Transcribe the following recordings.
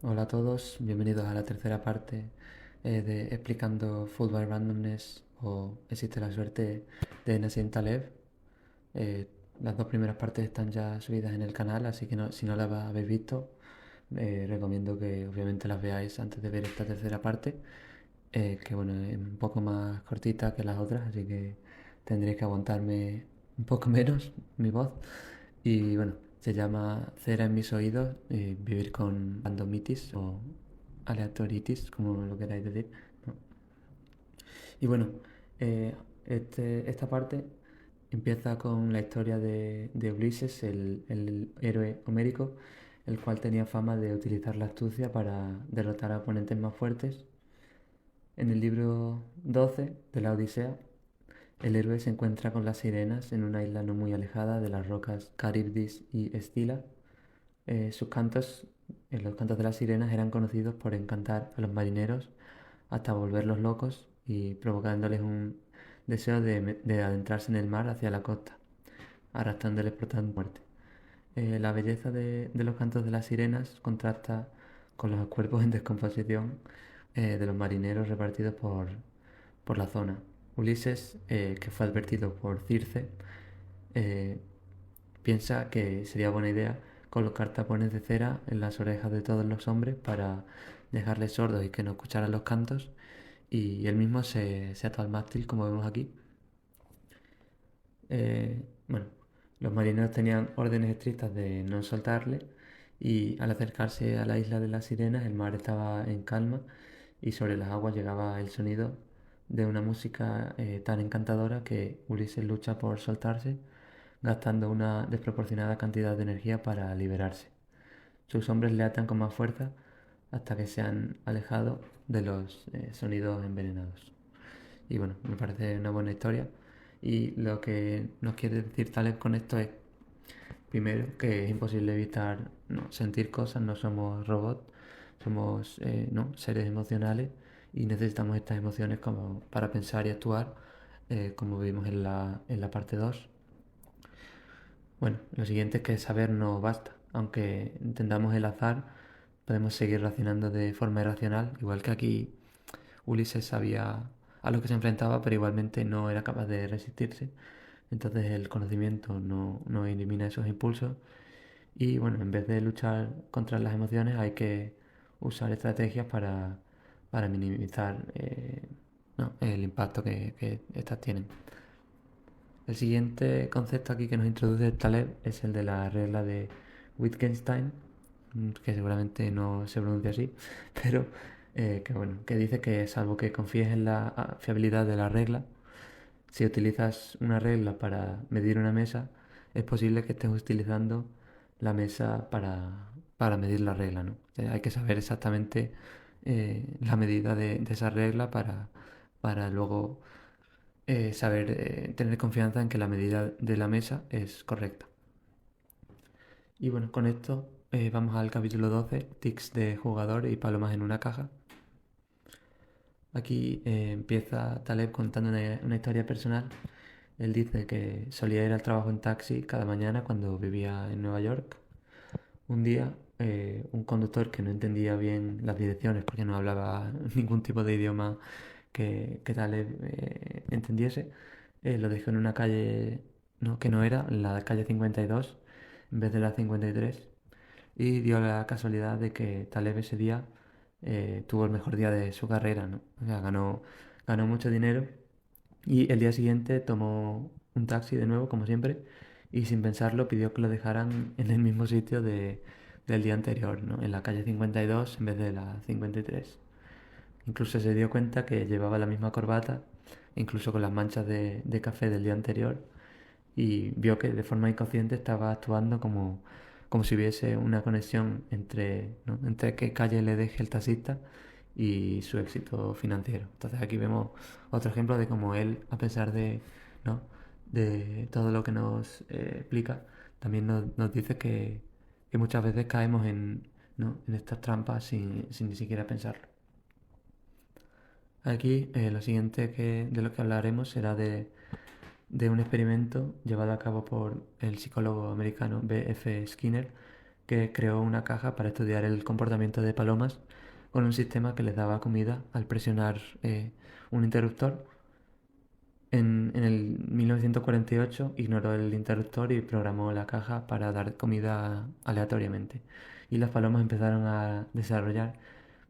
Hola a todos, bienvenidos a la tercera parte de Explicando Food by Randomness o Existe la suerte de Nassim Taleb. Las dos primeras partes están ya subidas en el canal, así que si no las habéis visto, recomiendo que obviamente las veáis antes de ver esta tercera parte, que bueno, es un poco más cortita que las otras, así que tendréis que aguantarme un poco menos mi voz. Y bueno, se llama Cera en mis oídos, vivir con randomitis o aleatoritis, como lo queráis decir, ¿no? Y bueno, esta parte empieza con la historia de Ulises, el héroe homérico, el cual tenía fama de utilizar la astucia para derrotar a oponentes más fuertes. En el libro 12 de la Odisea, el héroe se encuentra con las sirenas en una isla no muy alejada de las rocas Caribdis y Escila. Sus cantos, los cantos de las sirenas eran conocidos por encantar a los marineros hasta volverlos locos y provocándoles un deseo de adentrarse en el mar hacia la costa, arrastrándoles por tanta muerte. La belleza de los cantos de las sirenas contrasta con los cuerpos en descomposición de los marineros repartidos por la zona. Ulises, que fue advertido por Circe, eh, piensa que sería buena idea colocar tapones de cera en las orejas de todos los hombres para dejarles sordos y que no escucharan los cantos. Y él mismo se ató al mástil, como vemos aquí. Bueno, los marineros tenían órdenes estrictas de no soltarle y al acercarse a la isla de las sirenas el mar estaba en calma y sobre las aguas llegaba el sonido de una música tan encantadora que Ulises lucha por soltarse, gastando una desproporcionada cantidad de energía para liberarse. Sus hombres le atan con más fuerza hasta que se han alejado de los sonidos envenenados. Y bueno, me parece una buena historia. Y lo que nos quiere decir Taleb con esto es, primero, que es imposible evitar no, sentir cosas, no somos robots, somos no, seres emocionales y necesitamos estas emociones como para pensar y actuar, como vimos en la parte 2. Bueno, lo siguiente es que saber no basta. Aunque entendamos el azar, podemos seguir racionando de forma irracional, igual que aquí Ulises sabía a lo que se enfrentaba, pero igualmente no era capaz de resistirse. Entonces el conocimiento no elimina esos impulsos y bueno, en vez de luchar contra las emociones hay que usar estrategias para minimizar no, el impacto que estas tienen. El siguiente concepto aquí que nos introduce Taleb es el de la regla de Wittgenstein, que seguramente no se pronuncia así, pero que bueno, que dice que salvo que confíes en la fiabilidad de la regla, si utilizas una regla para medir una mesa, es posible que estés utilizando la mesa para medir la regla, ¿no? Hay que saber exactamente la medida de esa regla para luego saber tener confianza en que la medida de la mesa es correcta. Y bueno, con esto vamos al capítulo 12, tics de jugador y palomas en una caja. Aquí empieza Taleb contando una historia personal. Él dice que solía ir al trabajo en taxi cada mañana cuando vivía en Nueva York. Un día, un conductor que no entendía bien las direcciones porque no hablaba ningún tipo de idioma que Taleb entendiese, lo dejó en una calle no, que no era, la calle 52 en vez de la 53 y dio la casualidad de que Taleb ese día tuvo el mejor día de su carrera, ¿no? O sea, ganó mucho dinero y el día siguiente tomó un taxi de nuevo, como siempre, y sin pensarlo pidió que lo dejaran en el mismo sitio del día anterior, ¿no? En la calle 52 en vez de la 53. Incluso se dio cuenta que llevaba la misma corbata, incluso con las manchas de café del día anterior, y vio que de forma inconsciente estaba actuando como si hubiese una conexión entre, ¿no? entre qué calle le deje el taxista y su éxito financiero. Entonces aquí vemos otro ejemplo de cómo él, a pesar de, ¿no? de todo lo que nos explica, también nos dice que muchas veces caemos en, ¿no? en estas trampas sin ni siquiera pensarlo. Aquí lo siguiente de lo que hablaremos será de un experimento llevado a cabo por el psicólogo americano B. F. Skinner, que creó una caja para estudiar el comportamiento de palomas con un sistema que les daba comida al presionar un interruptor. En el 1948 ignoró el interruptor y programó la caja para dar comida aleatoriamente. Y las palomas empezaron a desarrollar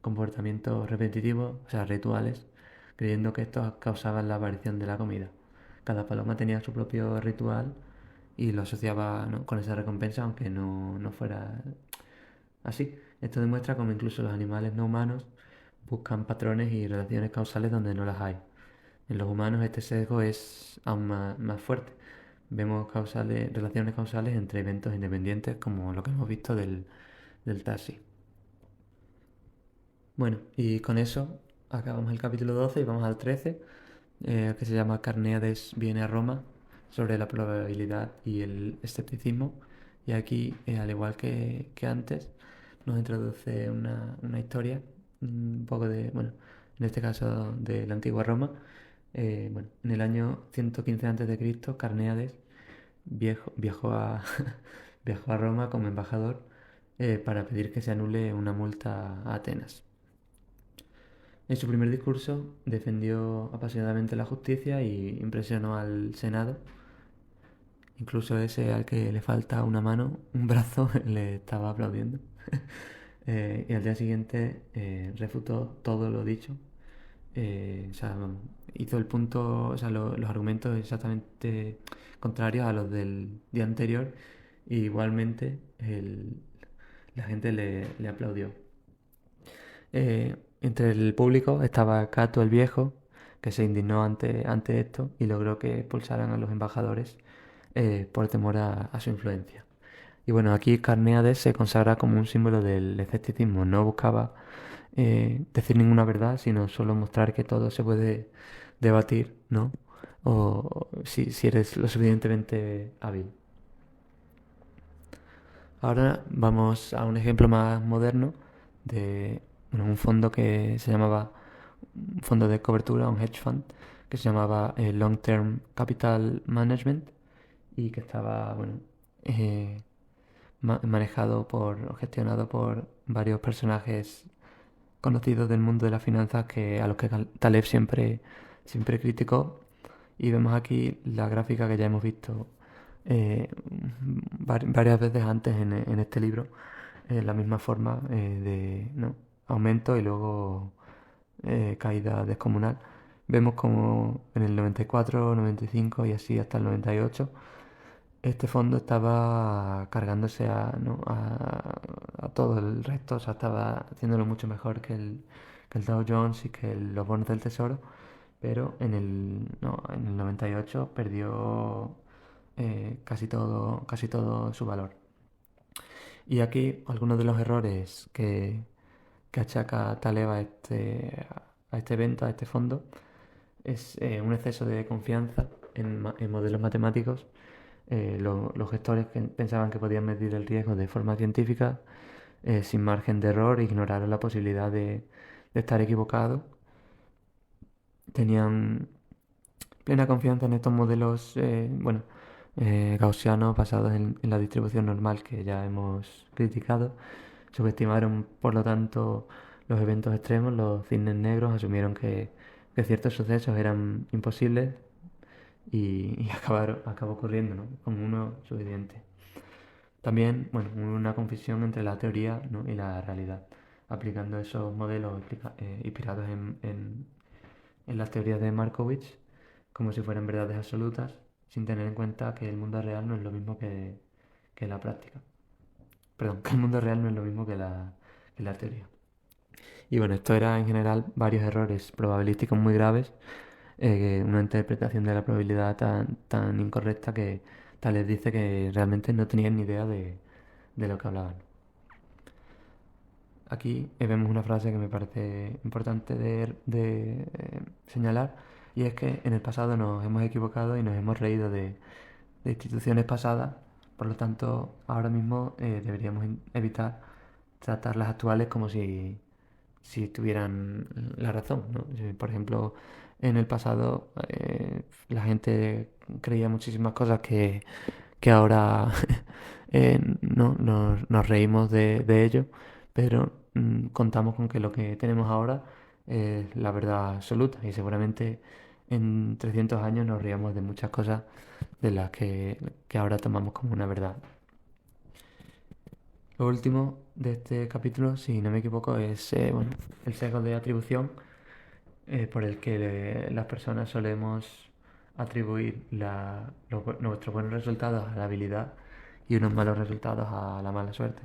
comportamientos repetitivos, o sea, rituales, creyendo que estos causaban la aparición de la comida. Cada paloma tenía su propio ritual y lo asociaba, ¿no?, con esa recompensa, aunque no fuera así. Esto demuestra cómo incluso los animales no humanos buscan patrones y relaciones causales donde no las hay. En los humanos este sesgo es aún más fuerte. Vemos relaciones causales entre eventos independientes como lo que hemos visto del taxi. Bueno, y con eso acabamos el capítulo 12 y vamos al 13, que se llama Carneades viene a Roma, sobre la probabilidad y el escepticismo. Y aquí, al igual que antes, nos introduce una historia, un poco de, bueno, en este caso de la antigua Roma. Bueno, en el año 115 a.C., Carneades viajó a, viajó a Roma como embajador para pedir que se anule una multa a Atenas. En su primer discurso defendió apasionadamente la justicia y impresionó al Senado. Incluso ese al que le falta una mano, un brazo, le estaba aplaudiendo. Y al día siguiente refutó todo lo dicho. O sea, hizo el punto, o sea, los argumentos exactamente contrarios a los del día anterior. Y igualmente la gente le aplaudió. Entre el público estaba Cato el Viejo, que se indignó ante esto y logró que expulsaran a los embajadores por temor a su influencia. Y bueno, aquí Carneades se consagra como un símbolo del escepticismo. No buscaba decir ninguna verdad, sino solo mostrar que todo se puede debatir, ¿no? O si eres lo suficientemente hábil. Ahora vamos a un ejemplo más moderno de, bueno, un fondo que se llamaba, un fondo de cobertura, un hedge fund, que se llamaba Long Term Capital Management y que estaba, bueno, eh, manejado o gestionado por varios personajes conocidos del mundo de las finanzas a los que Taleb siempre criticó. Y vemos aquí la gráfica que ya hemos visto varias veces antes en este libro, la misma forma de, ¿no?, aumento y luego caída descomunal. Vemos como en el 94, 95 y así hasta el 98 este fondo estaba cargándose ¿no?, a todo el resto, o sea, estaba haciéndolo mucho mejor que el Dow Jones y que los bonos del Tesoro, pero en el 98 perdió casi todo su valor. Y aquí algunos de los errores que achaca Taleb a este evento, a este fondo, es un exceso de confianza en modelos matemáticos. Los gestores que pensaban que podían medir el riesgo de forma científica, sin margen de error, ignoraron la posibilidad de estar equivocados. Tenían plena confianza en estos modelos, bueno, gaussianos basados en la distribución normal que ya hemos criticado. Subestimaron, por lo tanto, los eventos extremos, los cisnes negros, asumieron que ciertos sucesos eran imposibles y acabó ocurriendo, ¿no?, como uno suficiente. También, bueno, hubo una confusión entre la teoría, ¿no?, y la realidad, aplicando esos modelos inspirados en las teorías de Markowitz como si fueran verdades absolutas, sin tener en cuenta que el mundo real no es lo mismo que la práctica. Perdón, que el mundo real no es lo mismo que la teoría. Y bueno, esto era en general varios errores probabilísticos muy graves, una interpretación de la probabilidad tan incorrecta que Tales dice que realmente no tenían ni idea de lo que hablaban. Aquí vemos una frase que me parece importante de señalar, y es que en el pasado nos hemos equivocado y nos hemos reído de instituciones pasadas, por lo tanto ahora mismo deberíamos evitar tratar las actuales como si tuvieran la razón, ¿no? Por ejemplo, en el pasado la gente creía muchísimas cosas que ahora no, nos reímos de ello, pero contamos con que lo que tenemos ahora es la verdad absoluta y seguramente en 300 años nos riamos de muchas cosas de las que ahora tomamos como una verdad. Lo último de este capítulo, si no me equivoco, es bueno, el sesgo de atribución por el que las personas solemos atribuir nuestros buenos resultados a la habilidad y unos malos resultados a la mala suerte.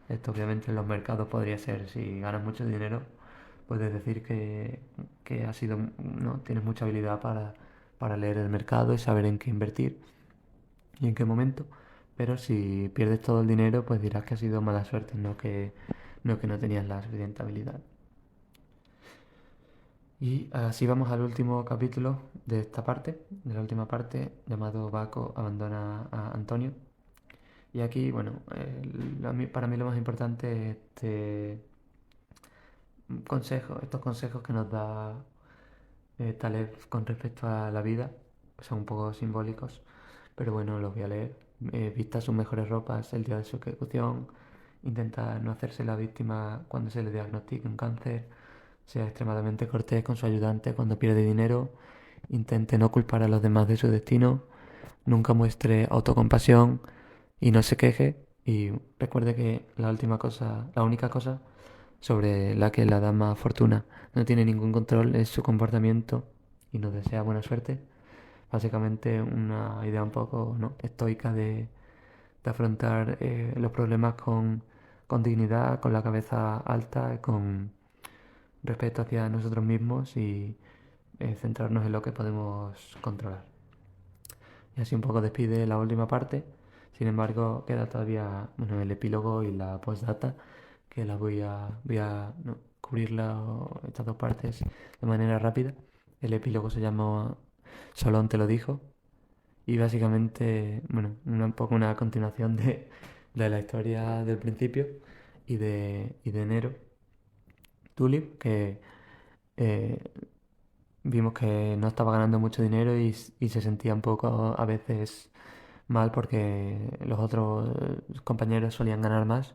Esto obviamente en los mercados podría ser, si ganas mucho dinero, puedes decir que has sido, no, tienes mucha habilidad para leer el mercado y saber en qué invertir y en qué momento. Pero si pierdes todo el dinero, pues dirás que ha sido mala suerte, no que no tenías la suficiente habilidad. Y así vamos al último capítulo de esta parte, de la última parte, llamado Baco abandona a Antonio. Y aquí, bueno, para mí lo más importante es estos consejos que nos da Taleb con respecto a la vida. Son un poco simbólicos, pero bueno, los voy a leer. Vista sus mejores ropas el día de su ejecución, intenta no hacerse la víctima cuando se le diagnostique un cáncer, sea extremadamente cortés con su ayudante cuando pierde dinero, intente no culpar a los demás de su destino, nunca muestre autocompasión y no se queje. Y recuerde que la única cosa sobre la que la dama Fortuna no tiene ningún control es su comportamiento y nos desea buena suerte. Básicamente una idea un poco, ¿no?, estoica de afrontar los problemas con dignidad, con la cabeza alta, con respeto hacia nosotros mismos y centrarnos en lo que podemos controlar. Y así un poco despide la última parte. Sin embargo, queda todavía, bueno, el epílogo y la postdata, que la voy a no, cubrirla, estas dos partes, de manera rápida. El epílogo se llama Solón te lo dijo. Y básicamente, bueno, un poco una continuación de la historia del principio y de Nero Tulip, que eh, vimos que no estaba ganando mucho dinero y se sentía un poco a veces mal porque los otros compañeros solían ganar más,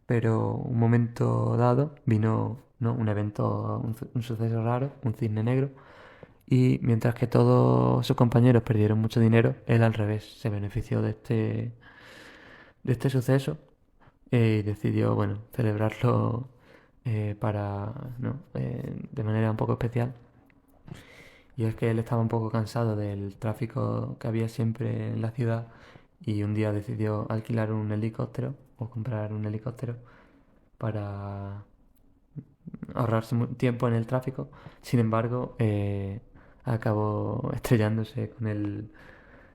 pero un momento dado vino, ¿no?, un evento, un suceso raro, un cisne negro, y mientras que todos sus compañeros perdieron mucho dinero, él al revés se benefició de este suceso y decidió, bueno, celebrarlo ¿no?, de manera un poco especial. Y es que él estaba un poco cansado del tráfico que había siempre en la ciudad y un día decidió alquilar un helicóptero o comprar un helicóptero para ahorrarse tiempo en el tráfico. Sin embargo, acabó estrellándose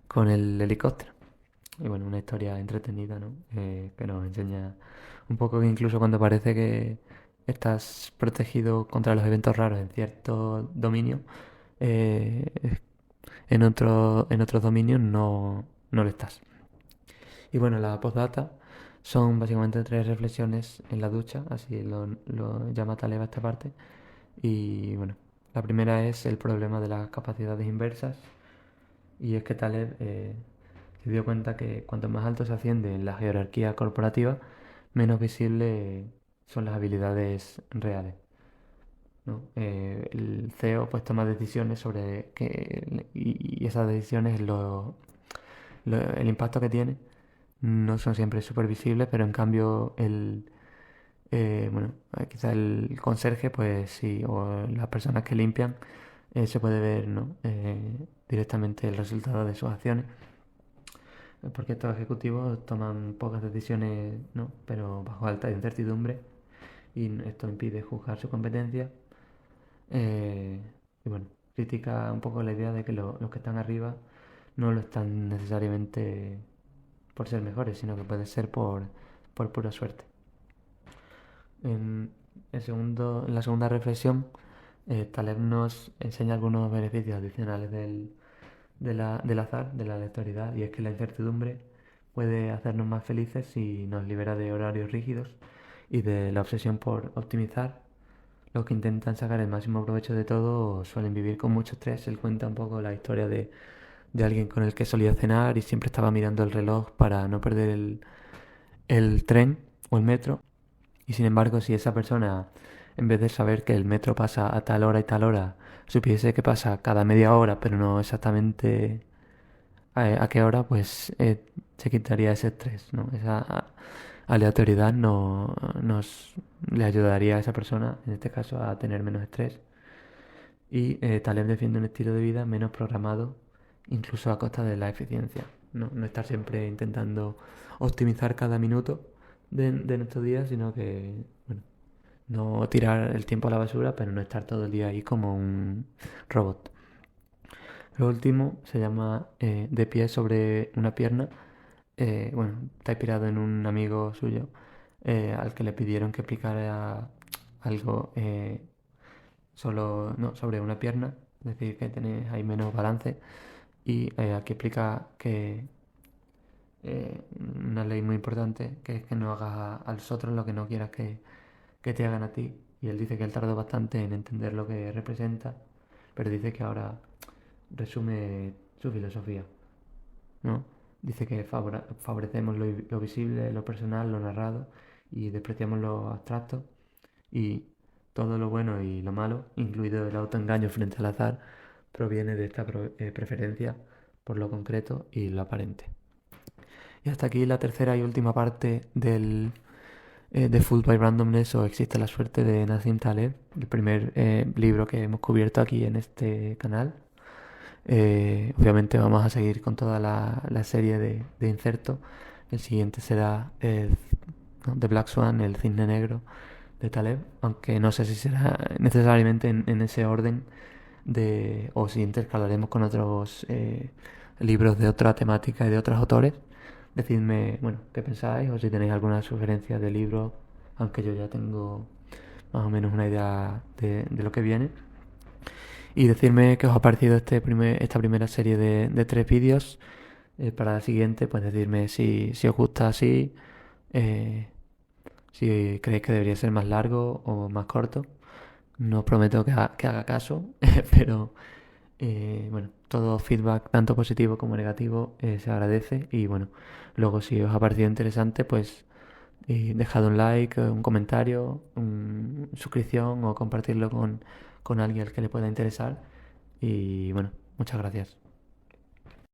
con el helicóptero. Y bueno, una historia entretenida, ¿no? Que nos enseña un poco que incluso cuando parece que estás protegido contra los eventos raros en cierto dominio, eh, en otros dominios no lo estás. Y bueno, la postdata son básicamente tres reflexiones en la ducha, así lo llama Taleb a esta parte. Y bueno, la primera es el problema de las capacidades inversas. Y es que Taleb se dio cuenta que cuanto más alto se asciende en la jerarquía corporativa, menos visibles son las habilidades reales, ¿no? El CEO pues toma decisiones sobre y esas decisiones, el impacto que tiene, no son siempre súper visibles, pero en cambio bueno, quizá el conserje, pues sí, o las personas que limpian, se puede ver, ¿no?, directamente el resultado de sus acciones. Porque estos ejecutivos toman pocas decisiones, ¿no?, pero bajo alta incertidumbre, y esto impide juzgar su competencia. Y bueno, critica un poco la idea de que los que están arriba no lo están necesariamente por ser mejores, sino que puede ser por pura suerte. En, en la segunda reflexión, Taleb nos enseña algunos beneficios adicionales del azar, de la aleatoriedad, y es que la incertidumbre puede hacernos más felices si nos libera de horarios rígidos y de la obsesión por optimizar. Los que intentan sacar el máximo provecho de todo suelen vivir con mucho estrés. Él cuenta un poco la historia de alguien con el que solía cenar y siempre estaba mirando el reloj para no perder el tren o el metro. Y sin embargo, si esa persona, en vez de saber que el metro pasa a tal hora y tal hora, supiese que pasa cada media hora, pero no exactamente a qué hora, pues se quitaría ese estrés, ¿no? Esa aleatoriedad nos le ayudaría a esa persona, en este caso, a tener menos estrés. Y Taleb defiende un estilo de vida menos programado, incluso a costa de la eficiencia. No estar siempre intentando optimizar cada minuto de nuestro día, sino que, bueno, no tirar el tiempo a la basura, pero no estar todo el día ahí como un robot. Lo último se llama De pie sobre una pierna. Bueno, está inspirado en un amigo suyo al que le pidieron que explicara algo solo no, sobre una pierna, es decir, que tenéis ahí menos balance. Y aquí explica que una ley muy importante, que es que no hagas a los otros lo que no quieras que te hagan a ti. Y él dice que él tardó bastante en entender lo que representa, pero dice que ahora resume su filosofía, ¿no? Dice que favorecemos lo visible, lo personal, lo narrado y despreciamos lo abstracto y todo lo bueno y lo malo, incluido el autoengaño frente al azar, proviene de esta preferencia por lo concreto y lo aparente. Y hasta aquí la tercera y última parte de Fooled by Randomness o Existe la suerte de Nassim Taleb, el primer libro que hemos cubierto aquí en este canal. Obviamente vamos a seguir con toda la serie de insertos. El siguiente será The Black Swan, el cisne negro de Taleb, aunque no sé si será necesariamente en ese orden o si intercalaremos con otros libros de otra temática y de otros autores. Decidme, bueno, qué pensáis o si tenéis alguna sugerencia de libro, aunque yo ya tengo más o menos una idea de lo que viene. Y decirme qué os ha parecido esta primera serie de 3 vídeos. Para la siguiente, pues decirme si os gusta así, eh, si creéis que debería ser más largo o más corto. No os prometo que haga caso, pero bueno, todo feedback, tanto positivo como negativo, se agradece. Y bueno, luego si os ha parecido interesante, pues dejad un like, un comentario, una suscripción o compartirlo con alguien al que le pueda interesar. Y bueno, muchas gracias.